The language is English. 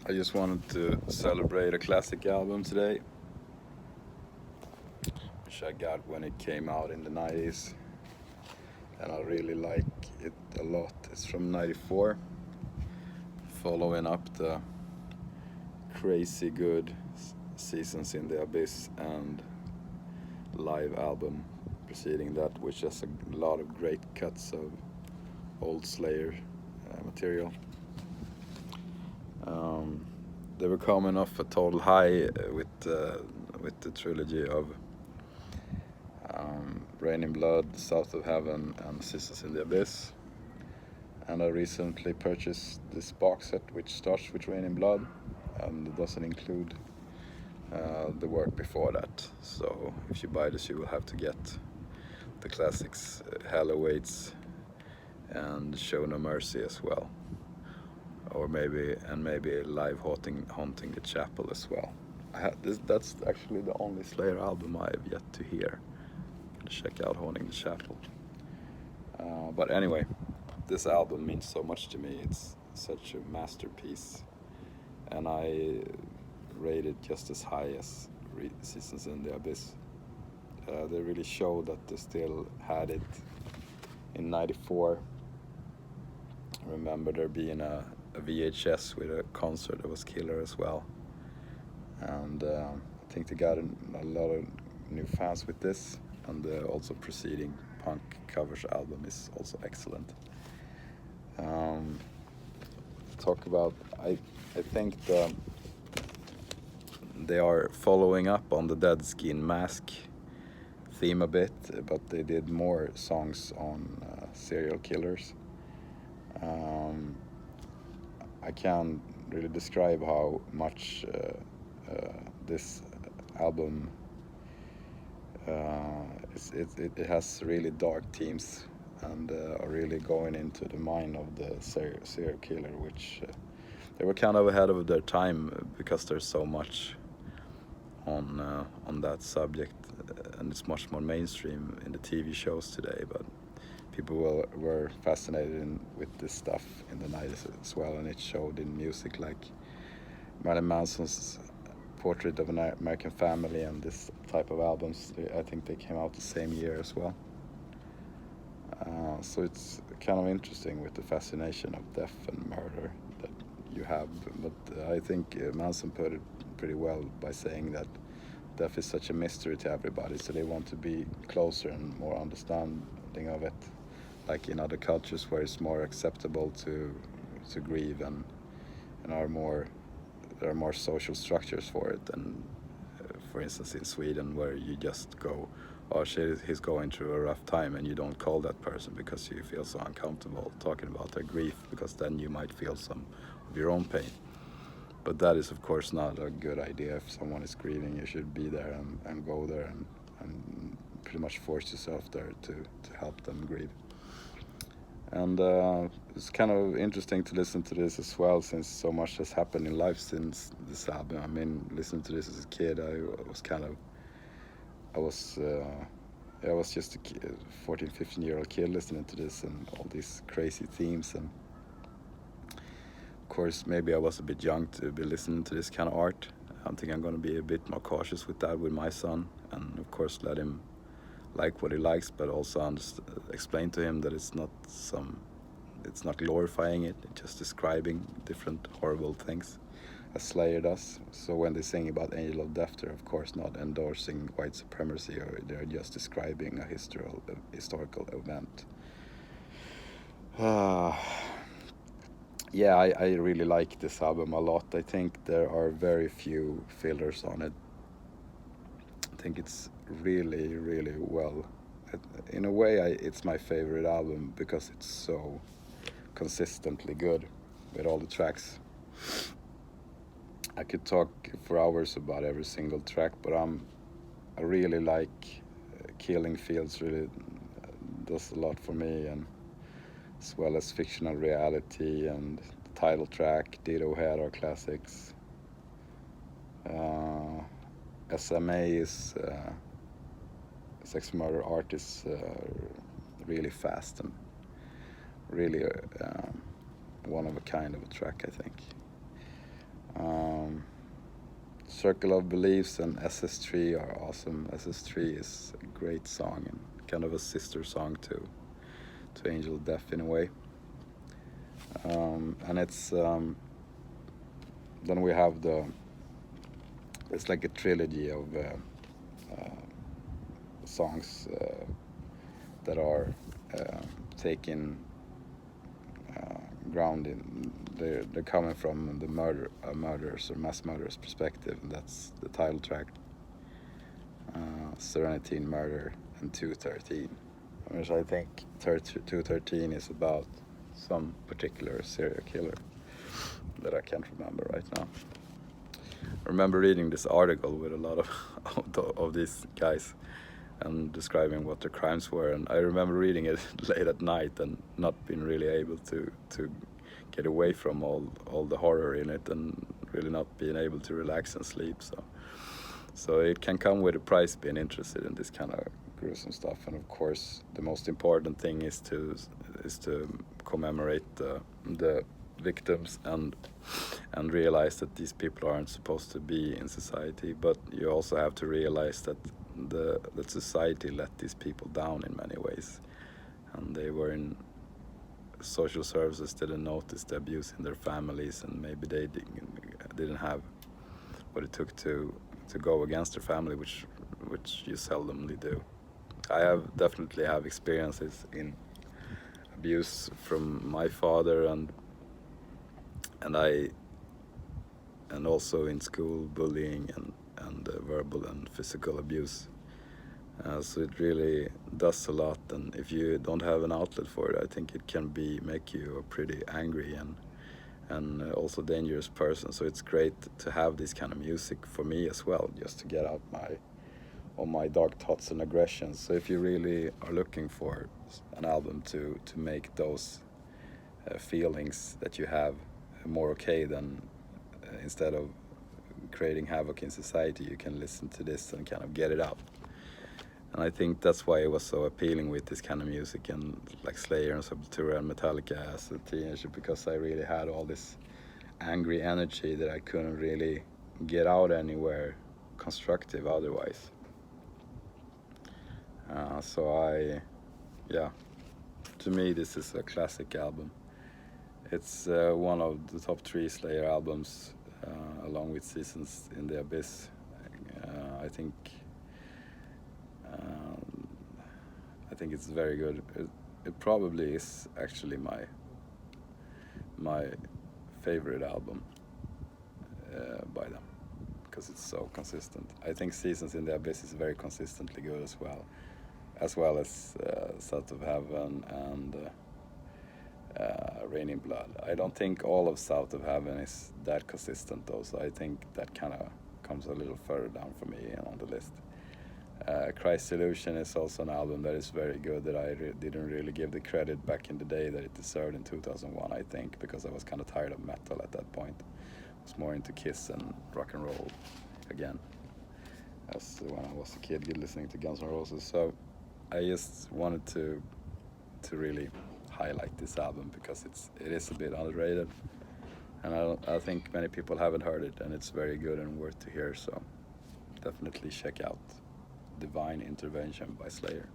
I just wanted to celebrate a classic album today, which I got when it came out in the 90s, and I really like it a lot. It's from 94, following up the crazy good Seasons in the Abyss and live album preceding that, which has a lot of great cuts of old Slayer material. They were coming off a total high with the trilogy of Rain in Blood, South of Heaven, and Sisters in the Abyss. And I recently purchased this box set, which starts with Rain in Blood, and it doesn't include the work before that. So if you buy this, you will have to get the classics, Hell Awaits and Show No Mercy as well, or maybe Live Haunting the Chapel as well. That's actually the only Slayer album I have yet to hear. Gonna check out Haunting the Chapel. But anyway, this album means so much to me. It's such a masterpiece, and I rate it just as high as Seasons in the Abyss. They really showed that they still had it in '94. I remember there being a VHS with a concert that was killer as well, and I think they got a lot of new fans with this, and the also preceding Punk Covers album is also excellent. Talk about I think they are following up on the Dead Skin Mask theme a bit, but they did more songs on serial killers. I can't really describe how much this album it has really dark themes, and are really going into the mind of the serial killer, which they were kind of ahead of their time because there's so much on that subject, and it's much more mainstream in the TV shows today. But people were fascinated with this stuff in the 90s as well, and it showed in music like Marilyn Manson's Portrait of an American Family and this type of albums. I think they came out the same year as well. So it's kind of interesting with the fascination of death and murder that you have. But I think Manson put it pretty well by saying that death is such a mystery to everybody, so they want to be closer and more understanding of it, like in other cultures where it's more acceptable to grieve, and there are more social structures for it. And for instance, in Sweden, where you just go, oh shit, he's going through a rough time, and you don't call that person because you feel so uncomfortable talking about their grief, because then you might feel some of your own pain. But that is of course not a good idea. If someone is grieving, you should be there and go there and pretty much force yourself there to help them grieve. And it's kind of interesting to listen to this as well, since so much has happened in life since this album. I mean, listening to this as a kid, I was just a 14, 15-year-old kid listening to this and all these crazy themes. And of course, maybe I was a bit young to be listening to this kind of art. I think I'm going to be a bit more cautious with that with my son, and of course let him like what he likes, but also explain to him that it's not glorifying it, it's just describing different horrible things, as Slayer does. So when they sing about Angel of Death, they're of course not endorsing white supremacy, or they're just describing a historical event. Yeah, I really like this album a lot. I think there are very few fillers on it. I think it's really, really well. In a way, it's my favorite album because it's so consistently good with all the tracks. I could talk for hours about every single track, but I really like Killing Fields. Really does a lot for me, and as well as Fictional Reality and the title track, Ditto Head are classics. SMA is Sex Murder Art is really fast and really one of a kind of a track, I think. Circle of Beliefs and SS3 are awesome. SS3 is a great song and kind of a sister song to Angel Death in a way. And it's then we have it's like a trilogy of songs that are taking ground in they're coming from the murderers or mass murderers perspective, and that's the title track, Serenity in Murder, and 213, which I think 213 is about some particular serial killer that I can't remember right now. I remember reading this article with a lot of these guys and describing what their crimes were, and I remember reading it late at night and not being really able to get away from all the horror in it, and really not being able to relax and sleep. So it can come with a price being interested in this kind of gruesome stuff. And of course the most important thing is to commemorate the victims and realize that these people aren't supposed to be in society, but you also have to realize that that society let these people down in many ways, and they were in social services, didn't notice the abuse in their families, and maybe they didn't have what it took to go against their family, which you seldomly do. I definitely have experiences in abuse from my father, and also in school bullying and verbal and physical abuse. So it really does a lot, and if you don't have an outlet for it, I think it can make you a pretty angry and also dangerous person. So it's great to have this kind of music for me as well, just to get out all my dark thoughts and aggressions. So if you really are looking for an album to make those feelings that you have more okay, then instead of creating havoc in society, you can listen to this and kind of get it out. And I think that's why it was so appealing with this kind of music, and like Slayer and Sepultura and Metallica as a teenager, because I really had all this angry energy that I couldn't really get out anywhere constructive otherwise. To me this is a classic album. It's one of the top 3 Slayer albums, along with Seasons in the Abyss. I think it's very good. It probably is actually my favorite album by them, because it's so consistent. I think Seasons in the Abyss is very consistently good as well as South of Heaven and Raining Blood. I don't think all of South of Heaven is that consistent though, so I think that kind of comes a little further down for me on the list. Christ's Illusion is also an album that is very good, that I didn't really give the credit back in the day that it deserved in 2001, I think, because I was kind of tired of metal at that point. I was more into Kiss and rock and roll again, as when I was a kid listening to Guns N' Roses. So I just wanted to really highlight this album because it is a bit underrated, and I think many people haven't heard it, and it's very good and worth to hear. So definitely check out Divine Intervention by Slayer.